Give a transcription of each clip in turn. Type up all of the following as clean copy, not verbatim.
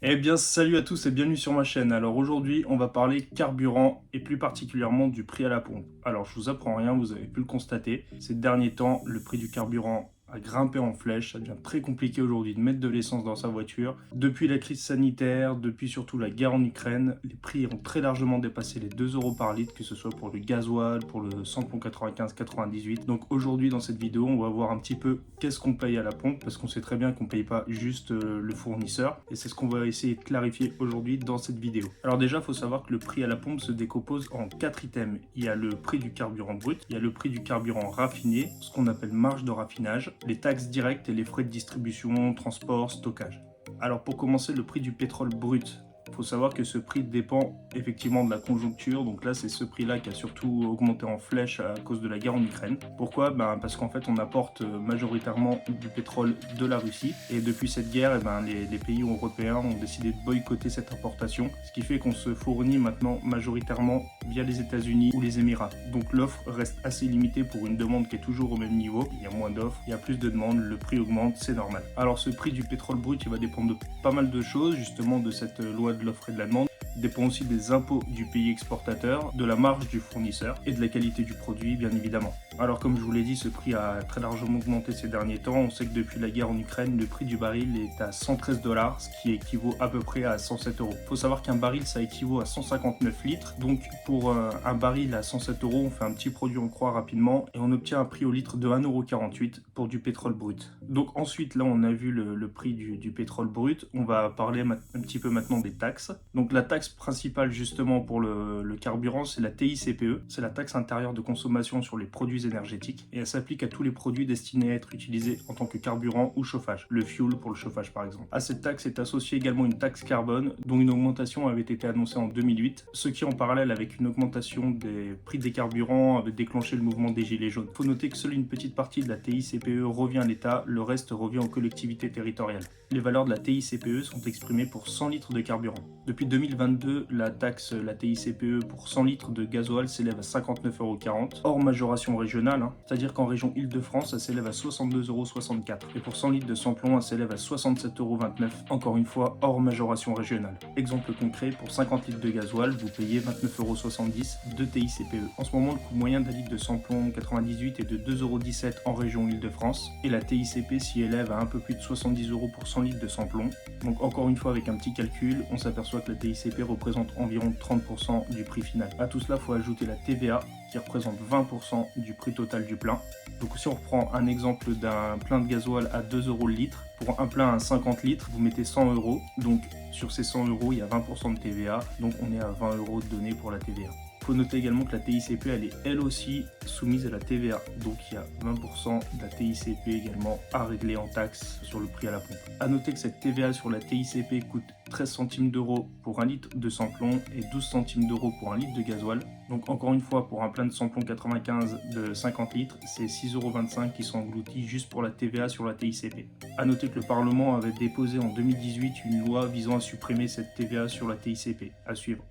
Eh bien, salut à tous et bienvenue sur ma chaîne. Alors aujourd'hui, on va parler carburant et plus particulièrement du prix à la pompe. Alors je vous apprends rien, vous avez pu le constater. Ces derniers temps, le prix du carburant a grimpé en flèche. Ça devient très compliqué aujourd'hui de mettre de l'essence dans sa voiture. Depuis la crise sanitaire, depuis surtout la guerre en Ukraine, les prix ont très largement dépassé les 2 euros par litre, que ce soit pour le gasoil, pour le samplon 95-98. Donc aujourd'hui, dans cette vidéo, on va voir un petit peu qu'est-ce qu'on paye à la pompe, parce qu'on sait très bien qu'on ne paye pas juste le fournisseur. Et c'est ce qu'on va essayer de clarifier aujourd'hui dans cette vidéo. Alors déjà, il faut savoir que le prix à la pompe se décompose en 4 items. Il y a le prix du carburant brut, il y a le prix du carburant raffiné, ce qu'on appelle marge de raffinage, les taxes directes et les frais de distribution, transport, stockage. Alors pour commencer, le prix du pétrole brut. Il faut savoir que ce prix dépend effectivement de la conjoncture. Donc là, c'est ce prix-là qui a surtout augmenté en flèche à cause de la guerre en Ukraine. Pourquoi? Parce qu'en fait, on apporte majoritairement du pétrole de la Russie. Et depuis cette guerre, les pays européens ont décidé de boycotter cette importation. Ce qui fait qu'on se fournit maintenant majoritairement via les États-Unis ou les Émirats. Donc l'offre reste assez limitée pour une demande qui est toujours au même niveau. Il y a moins d'offres, il y a plus de demandes, le prix augmente, c'est normal. Alors ce prix du pétrole brut, il va dépendre de pas mal de choses, justement de cette loi de l'offre et de la demande, dépend aussi des impôts du pays exportateur, de la marge du fournisseur et de la qualité du produit, bien évidemment. Alors comme je vous l'ai dit, ce prix a très largement augmenté ces derniers temps. On sait que depuis la guerre en Ukraine, le prix du baril est à 113 $, ce qui équivaut à peu près à 107 euros. Il faut savoir qu'un baril, ça équivaut à 159 litres. Donc pour un baril à 107 euros, on fait un petit produit en croix rapidement et on obtient un prix au litre de 1,48 € pour du pétrole brut. Donc ensuite, là, on a vu le prix du pétrole brut. On va parler un petit peu maintenant des taxes. Donc la taxe principale justement pour le carburant, c'est la TICPE. C'est la taxe intérieure de consommation sur les produits énergétiques et elle s'applique à tous les produits destinés à être utilisés en tant que carburant ou chauffage. Le fuel pour le chauffage par exemple. À cette taxe est associée également une taxe carbone dont une augmentation avait été annoncée en 2008, ce qui en parallèle avec une augmentation des prix des carburants avait déclenché le mouvement des gilets jaunes. Il faut noter que seule une petite partie de la TICPE revient à l'État, le reste revient aux collectivités territoriales. Les valeurs de la TICPE sont exprimées pour 100 litres de carburant. Depuis 2022, la TICPE pour 100 litres de gasoil s'élève à 59,40 €, hors majoration régionale, c'est-à-dire qu'en région Île-de-France, elle s'élève à 62,64 €. Et pour 100 litres de samplon, elle s'élève à 67,29 €, encore une fois, hors majoration régionale. Exemple concret, pour 50 litres de gasoil, vous payez 29,70 € de TICPE. En ce moment, le coût moyen d'un litre de samplon 98 est de 2,17 € en région Île-de-France, et la TICP s'y élève à un peu plus de 70 € pour 100 litres de samplon. Donc encore une fois, avec un petit calcul, on s'aperçoit que la TICP représente environ 30% du prix final. À tout cela, il faut ajouter la TVA qui représente 20% du prix total du plein. Donc si on reprend un exemple d'un plein de gasoil à 2 € le litre, pour un plein à 50 litres, vous mettez 100 €. Donc sur ces 100 €, il y a 20% de TVA. Donc on est à 20 € de données pour la TVA. Il faut noter également que la TICP, elle est elle aussi soumise à la TVA. Donc il y a 20% de la TICP également à régler en taxes sur le prix à la pompe. A noter que cette TVA sur la TICP coûte 13 centimes d'euros pour un litre de samplon et 12 centimes d'euros pour un litre de gasoil. Donc encore une fois, pour un plein de samplon 95 de 50 litres, c'est 6,25 € qui sont engloutis juste pour la TVA sur la TICP. A noter que le Parlement avait déposé en 2018 une loi visant à supprimer cette TVA sur la TICP. À suivre.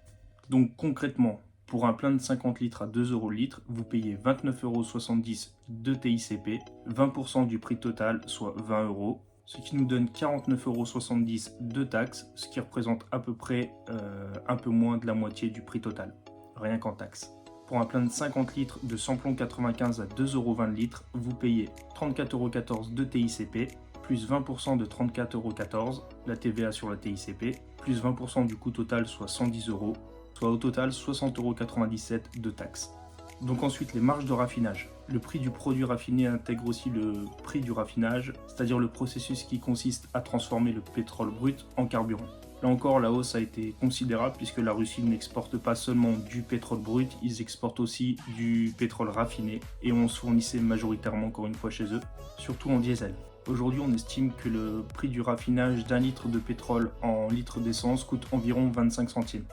Donc concrètement, pour un plein de 50 litres à 2 € le litre, vous payez 29,70 € de TICP, 20% du prix total, soit 20 €, ce qui nous donne 49,70 € de taxes, ce qui représente à peu près un peu moins de la moitié du prix total, rien qu'en taxes. Pour un plein de 50 litres de samplon 95 à 2,20 € le litre, vous payez 34,14 € de TICP, plus 20% de 34,14 €, la TVA sur la TICP, plus 20% du coût total, soit 110 €, soit au total 60,97 € de taxes. Donc ensuite, les marges de raffinage. Le prix du produit raffiné intègre aussi le prix du raffinage, c'est-à-dire le processus qui consiste à transformer le pétrole brut en carburant. Là encore, la hausse a été considérable puisque la Russie n'exporte pas seulement du pétrole brut, ils exportent aussi du pétrole raffiné et on se fournissait majoritairement, encore une fois, chez eux, surtout en diesel. Aujourd'hui, on estime que le prix du raffinage d'un litre de pétrole en litre d'essence coûte environ 25 centimes.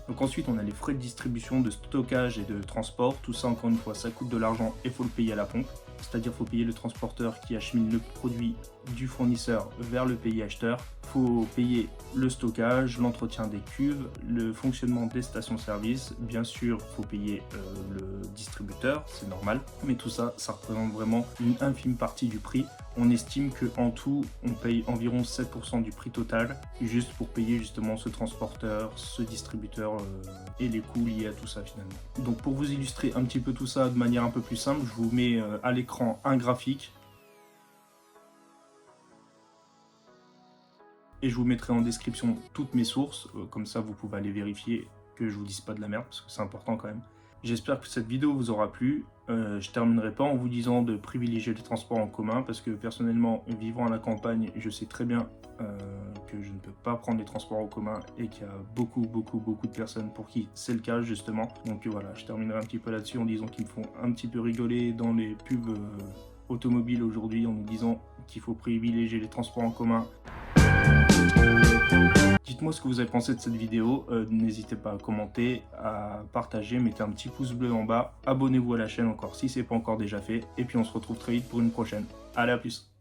Donc ensuite, on a les frais de distribution, de stockage et de transport. Tout ça, encore une fois, ça coûte de l'argent et il faut le payer à la pompe. C'est-à-dire qu'il faut payer le transporteur qui achemine le produit du fournisseur vers le pays acheteur. Il faut payer le stockage, l'entretien des cuves, le fonctionnement des stations-service. Bien sûr, il faut payer le distributeur, c'est normal. Mais tout ça, ça représente vraiment une infime partie du prix. On estime qu'en tout, on paye environ 7% du prix total, juste pour payer justement ce transporteur, ce distributeur et les coûts liés à tout ça finalement. Donc pour vous illustrer un petit peu tout ça de manière un peu plus simple, je vous mets à l'écran un graphique. Et je vous mettrai en description toutes mes sources, comme ça vous pouvez aller vérifier que je vous dise pas de la merde, parce que c'est important quand même. J'espère que cette vidéo vous aura plu. Je terminerai pas en vous disant de privilégier les transports en commun, parce que personnellement, vivant à la campagne, je sais très bien que je ne peux pas prendre les transports en commun et qu'il y a beaucoup de personnes pour qui c'est le cas justement. Donc voilà, je terminerai un petit peu là-dessus en disant qu'ils me font un petit peu rigoler dans les pubs automobiles aujourd'hui en nous disant qu'il faut privilégier les transports en commun. Dites-moi ce que vous avez pensé de cette vidéo, n'hésitez pas à commenter, à partager, mettez un petit pouce bleu en bas, abonnez-vous à la chaîne encore si ce n'est pas encore déjà fait, et puis on se retrouve très vite pour une prochaine. Allez, à plus!